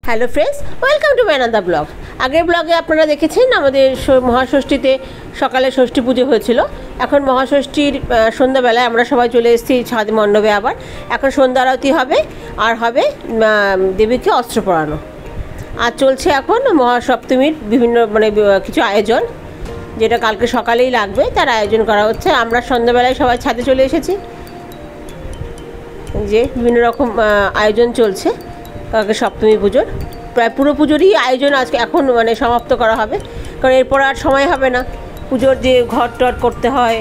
Hello friends, welcome to ম্যানাদা blog. আগের ব্লগে আপনারা দেখেছেন আমাদের মহাষষ্ঠীতে সকালে ষষ্ঠী পুজো হয়েছিল। এখন মহাষষ্ঠীর সন্ধ্যাবেলায় আমরা সবাই চলে এসেছি ছাদ মণ্ডপে। আবার এখন সন্ধ্যা আরতি হবে আর হবে দেবীকে অস্ত্র পরানো। আর চলছে এখন মহাসপ্তমীর বিভিন্ন কিছু আয়োজন, যেটা কালকে সকালেই লাগবে, তার আয়োজন করা হচ্ছে। আমরা সন্ধ্যাবেলায় সবাই ছাদে চলে এসেছি, যে বিভিন্ন রকম আয়োজন চলছে কালকে সপ্তমী পুজোর। প্রায় পুরো পুজোরই আয়োজন আজকে এখন সমাপ্ত করা হবে, কারণ এরপর আর সময় হবে না। পুজোর যে ঘর টর করতে হয়,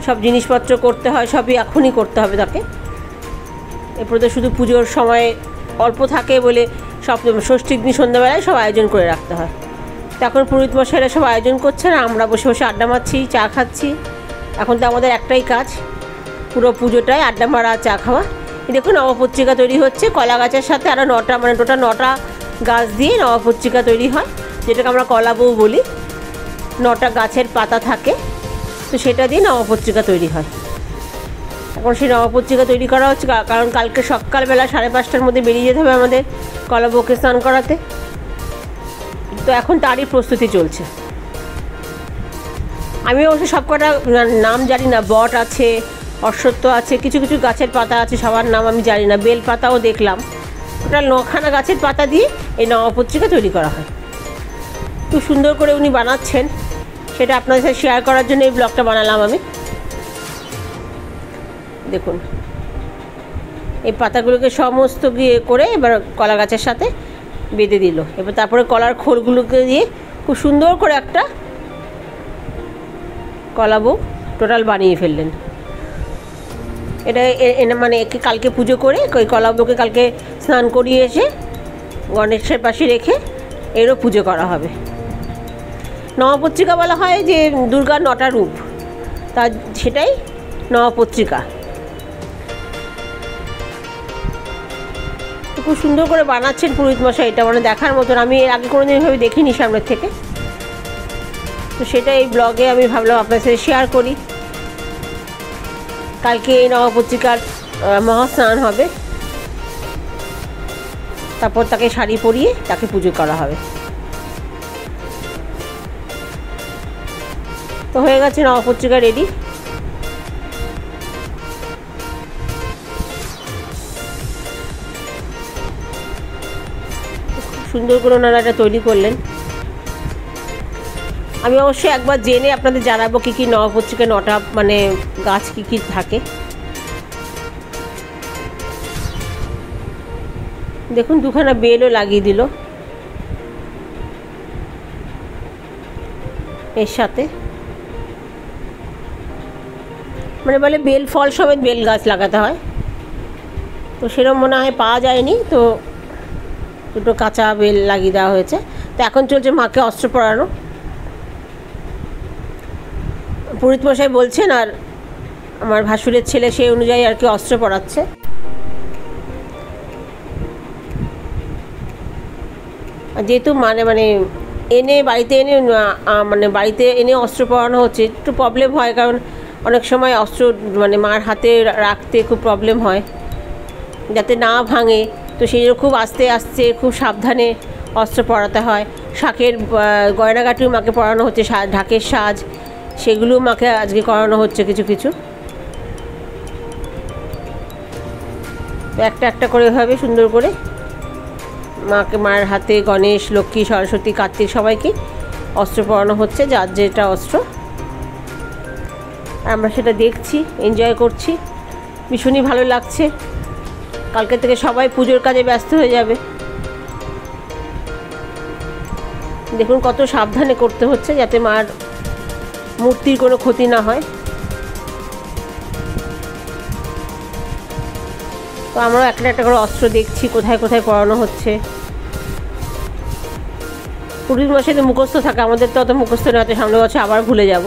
সব জিনিসপত্র করতে হয়, সবই এখনই করতে হবে তাকে। এরপর তো শুধু পুজোর সময় অল্প থাকে বলে ষষ্ঠীর দিন সন্ধ্যাবেলায় সব আয়োজন করে রাখতে হয়। তো এখন পুরোহিত মশাইরা সব আয়োজন করছে, আর আমরা বসে বসে আড্ডা মারছি, চা খাচ্ছি। এখন তো আমাদের একটাই কাজ, পুরো পুজোটায় আড্ডা মারা আর চা খাওয়া। দেখুন নবপত্রিকা তৈরি হচ্ছে কলা গাছের সাথে। আরও টোটাল 9টা গাছ দিয়ে নবপত্রিকা তৈরি হয়, যেটাকে আমরা কলা বউ বলি। 9টা গাছের পাতা থাকে, তো সেটা দিয়ে নবপত্রিকা তৈরি হয়। এখন সেই নবপত্রিকা তৈরি করা হচ্ছে, কারণ কালকে সকালবেলা 5:30টার মধ্যে বেরিয়ে যেতে হবে আমাদের কলা বউকে স্নান করাতে। তো এখন তারই প্রস্তুতি চলছে। আমি অবশ্য সব কটা নাম জানি না। বট আছে, অশ্বত্থ আছে, কিছু কিছু গাছের পাতা আছে, সবার নাম আমি জানি না। বেল পাতাও দেখলাম। টোটাল 9খানা গাছের পাতা দিয়ে এই নবপত্রিকা তৈরি করা হয়। খুব সুন্দর করে উনি বানাচ্ছেন, সেটা আপনাদের সাথে শেয়ার করার জন্য এই ব্লগটা বানালাম আমি। দেখুন এই পাতাগুলোকে সমস্ত গিয়ে করে এবার কলা গাছের সাথে বেঁধে দিল। এবার তারপরে কলার খোলগুলোকে দিয়ে খুব সুন্দর করে একটা কলা বউ টোটাল বানিয়ে ফেললেন। এটা একে কালকে পুজো করে ওই কলা বউকে কালকে স্নান করিয়ে এসে গণেশের পাশে রেখে এরও পুজো করা হবে। নবপত্রিকা বলা হয় যে দুর্গার 9টা রূপ, তা সেটাই নবপত্রিকা। খুব সুন্দর করে বানাচ্ছেন পুরোহিত মশাই, এটা দেখার মতন। আমি এর আগে কোনোদিন এভাবে দেখিনি সামনের থেকে, তো সেটা এই ব্লগে আমি ভাবলাম আপনার সাথে শেয়ার করি। কালকে এই নবপত্রিকার মহাস্নান হবে, তারপর তাকে শাড়ি পরিয়ে তাকে পুজো করা হবে। তো হয়ে গেছে নবপত্রিকা রেডি। সুন্দর করে ওনারা এটা তৈরি করলেন। আমি অবশ্যই একবার জেনে আপনাদের জানাবো কী কী নবপত্রিকা 9টা গাছ কী কী থাকে। দেখুন 2খানা বেলও লাগিয়ে দিল এর সাথে। বলে বেল ফল সমেত বেল গাছ লাগাতে হয়, তো সেরকম মনে হয় পাওয়া যায়নি, তো 2টো কাঁচা বেল লাগিয়ে দেওয়া হয়েছে। তো এখন চলছে মাকে অস্ত্র পরানো। পুরোহিত মশাই বলছেন, আর আমার ভাসুরের ছেলে সেই অনুযায়ী আর কি অস্ত্র পরাচ্ছে। যেহেতু বাড়িতে এনে অস্ত্র পরানো হচ্ছে, একটু প্রবলেম হয়, কারণ অনেক সময় অস্ত্র মার হাতে রাখতে খুব প্রবলেম হয়, যাতে না ভাঙে। তো সেই জন্য খুব আস্তে আস্তে খুব সাবধানে অস্ত্র পরাতে হয়। শাঁখের গয়নাগাটিও মাকে পরানো হচ্ছে, ঢাকের সাজ, সেগুলো মাকে আজকে করানো হচ্ছে কিছু কিছু। একটা একটা করে এভাবে সুন্দর করে মায়ের হাতে গণেশ, লক্ষ্মী, সরস্বতী, কার্তিক সবাইকে অস্ত্র পরানো হচ্ছে, যার যেটা অস্ত্র। আমরা সেটা দেখছি, এনজয় করছি, ভীষণই ভালো লাগছে। কালকে থেকে সবাই পুজোর কাজে ব্যস্ত হয়ে যাবে। দেখুন কত সাবধানে করতে হচ্ছে, যাতে মার মূর্তির কোনো ক্ষতি না হয়। তো আমরা একটা একটা করে অস্ত্র দেখছি কোথায় কোথায় পরানো হচ্ছে। পুরোহিত মশাই তো মুখস্থ থাকে, আমাদের তো অত মুখস্থ নেই, হয়তো সামনের বছর আবার ভুলে যাব।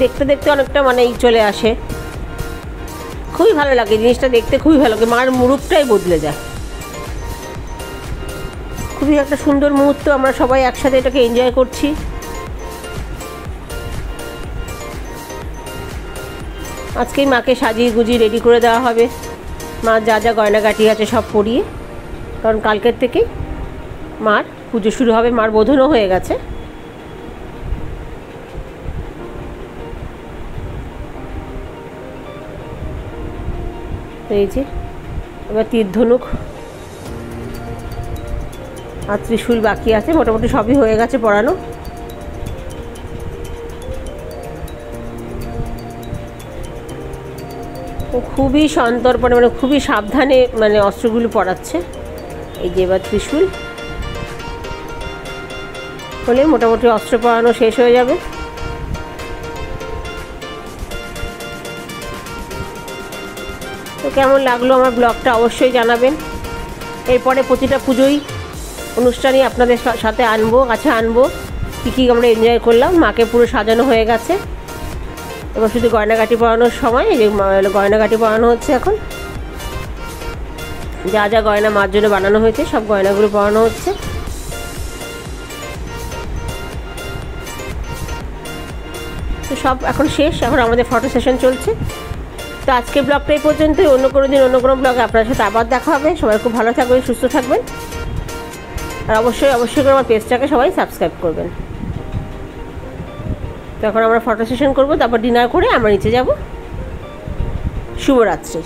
দেখতে দেখতে অনেকটা চলে আসে। খুবই ভালো লাগে জিনিসটা দেখতে, খুবই ভালো লাগে। মার রূপটাই বদলে যায়। খুবই একটা সুন্দর মুহূর্ত, আমরা সবাই একসাথে এটাকে এনজয় করছি। আজকেই মাকে সাজিয়ে গুজিয়ে রেডি করে দেওয়া হবে। মা যা যা গয়নাগাটি আছে সব পরিয়ে কারণ কালকের থেকেই মার পুজো শুরু হবে, মার বোধনও হয়ে গেছে। এই যে এবার তীর ধনুক আর ত্রিশূল বাকি আছে, মোটামুটি সবই হয়ে গেছে পড়ানো। ও খুবই সন্তর্পণে মানে খুবই সাবধানে মানে অস্ত্রগুলো পড়াচ্ছে। এই যে এবার ত্রিশূল হলে মোটামুটি অস্ত্র পড়ানো শেষ হয়ে যাবে। তো কেমন লাগলো আমার ব্লগটা অবশ্যই জানাবেন। এরপরে প্রতিটা পুজোই অনুষ্ঠানই আপনাদের সাথে কাছে আনবো কী কী আমরা এনজয় করলাম। মাকে পুরো সাজানো হয়ে গেছে, এবার শুধু গয়নাগাটি পরানোর সময়। এই যে গয়নাগাটি পরানো হচ্ছে এখন, যা যা গয়না মার জন্য বানানো হয়েছে সব গয়নাগুলো পরানো হচ্ছে। তো সব এখন শেষ, এখন আমাদের ফটো সেশন চলছে। তো আজকের ব্লগটা এই পর্যন্তই, অন্য কোনো দিন অন্য কোনো ব্লগে আপনার সাথে আবার দেখা হবে। সবাই খুব ভালো থাকবেন, সুস্থ থাকবেন, আর অবশ্যই করে আমার পেজটাকে সবাই সাবস্ক্রাইব করবেন। তখন আমরা ফটো সেশন করবো, তারপর ডিনার করে আমরা নিচে যাব। শুভরাত্রি।